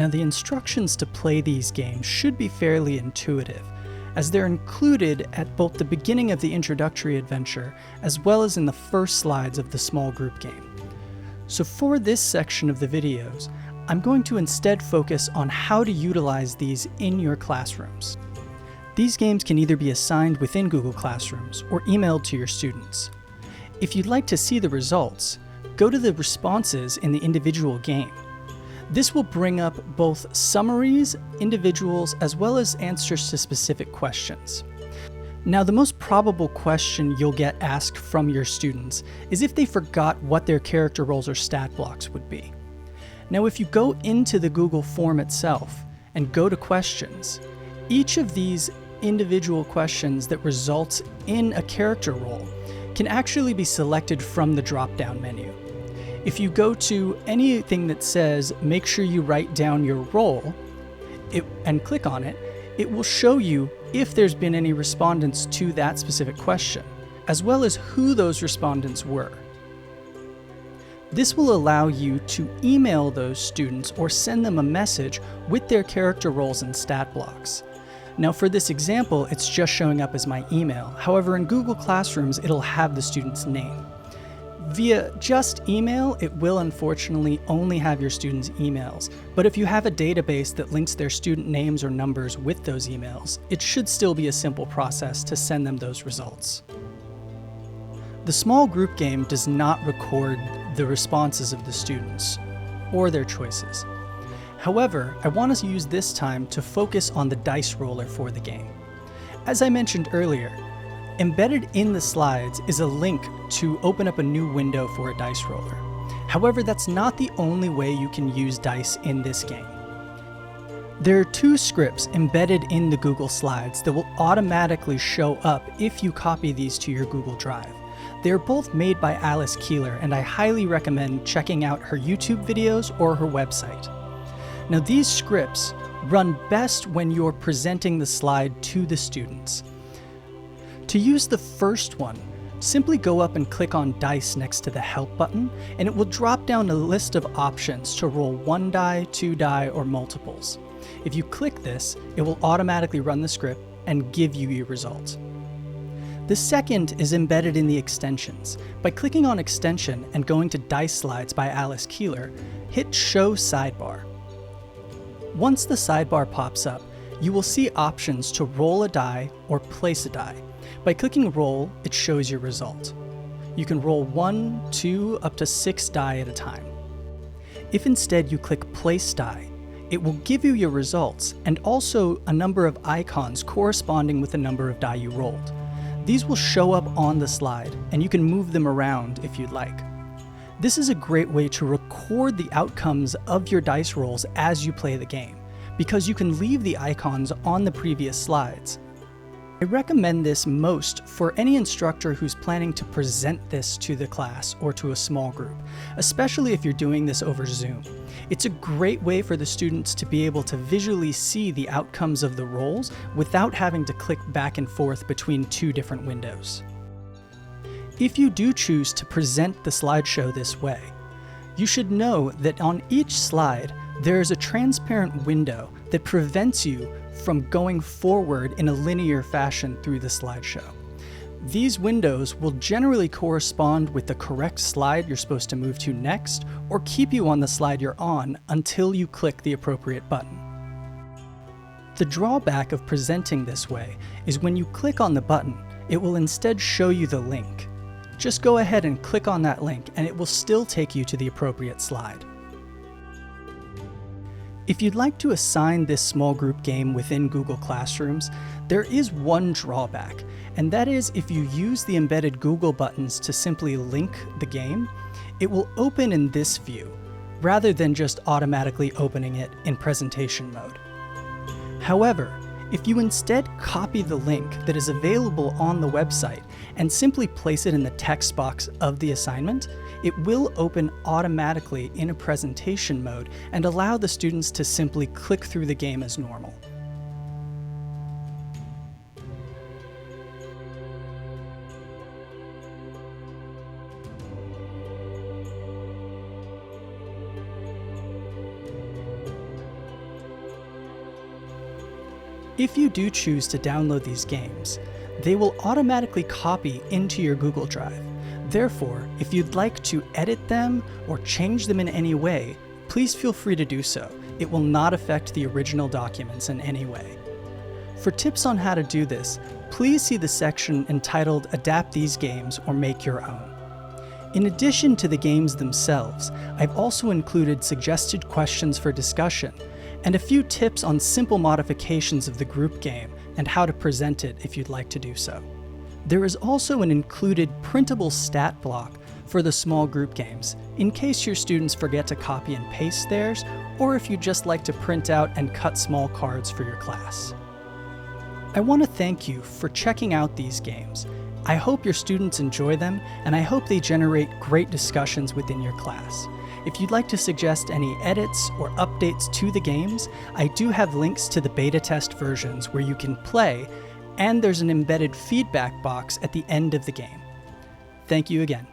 Now, the instructions to play these games should be fairly intuitive, as they're included at both the beginning of the introductory adventure as well as in the first slides of the small group game. So for this section of the videos, I'm going to instead focus on how to utilize these in your classrooms. These games can either be assigned within Google Classrooms or emailed to your students. If you'd like to see the results, go to the responses in the individual game. This will bring up both summaries, individuals, as well as answers to specific questions. Now, the most probable question you'll get asked from your students is if they forgot what their character roles or stat blocks would be. Now, if you go into the Google form itself and go to questions, each of these individual questions that results in a character role can actually be selected from the drop-down menu. If you go to anything that says, make sure you write down your role, and click on it, it will show you if there's been any respondents to that specific question, as well as who those respondents were. This will allow you to email those students or send them a message with their character roles and stat blocks. Now for this example, it's just showing up as my email. However, in Google Classrooms, it'll have the student's name. Via just email, it will unfortunately only have your students' emails, but if you have a database that links their student names or numbers with those emails, it should still be a simple process to send them those results. The small group game does not record the responses of the students or their choices. However, I want to use this time to focus on the dice roller for the game. As I mentioned earlier, embedded in the slides is a link to open up a new window for a dice roller. However, that's not the only way you can use dice in this game. There are two scripts embedded in the Google Slides that will automatically show up if you copy these to your Google Drive. They're both made by Alice Keeler, and I highly recommend checking out her YouTube videos or her website. Now, these scripts run best when you're presenting the slide to the students. To use the first one, simply go up and click on Dice next to the Help button, and it will drop down a list of options to roll 1 die, 2 die, or multiples. If you click this, it will automatically run the script and give you your result. The second is embedded in the extensions. By clicking on Extension and going to Dice Slides by Alice Keeler, hit Show Sidebar. Once the sidebar pops up, you will see options to roll a die or place a die. By clicking Roll, it shows your result. You can roll 1, 2, up to 6 die at a time. If instead you click Place Die, it will give you your results and also a number of icons corresponding with the number of die you rolled. These will show up on the slide, and you can move them around if you'd like. This is a great way to record the outcomes of your dice rolls as you play the game, because you can leave the icons on the previous slides. I recommend this most for any instructor who's planning to present this to the class or to a small group, especially if you're doing this over Zoom. It's a great way for the students to be able to visually see the outcomes of the rolls without having to click back and forth between two different windows. If you do choose to present the slideshow this way, you should know that on each slide, there is a transparent window that prevents you from going forward in a linear fashion through the slideshow. These windows will generally correspond with the correct slide you're supposed to move to next, or keep you on the slide you're on until you click the appropriate button. The drawback of presenting this way is when you click on the button, it will instead show you the link. Just go ahead and click on that link and it will still take you to the appropriate slide. If you'd like to assign this small group game within Google Classrooms, there is one drawback, and that is if you use the embedded Google buttons to simply link the game, it will open in this view, rather than just automatically opening it in presentation mode. However, if you instead copy the link that is available on the website and simply place it in the text box of the assignment, it will open automatically in a presentation mode and allow the students to simply click through the game as normal. If you do choose to download these games, they will automatically copy into your Google Drive. Therefore, if you'd like to edit them or change them in any way, please feel free to do so. It will not affect the original documents in any way. For tips on how to do this, please see the section entitled Adapt These Games or Make Your Own. In addition to the games themselves, I've also included suggested questions for discussion and a few tips on simple modifications of the group game and how to present it if you'd like to do so. There is also an included printable stat block for the small group games, in case your students forget to copy and paste theirs, or if you just like to print out and cut small cards for your class. I want to thank you for checking out these games. I hope your students enjoy them, and I hope they generate great discussions within your class. If you'd like to suggest any edits or updates to the games, I do have links to the beta test versions where you can play, and there's an embedded feedback box at the end of the game. Thank you again.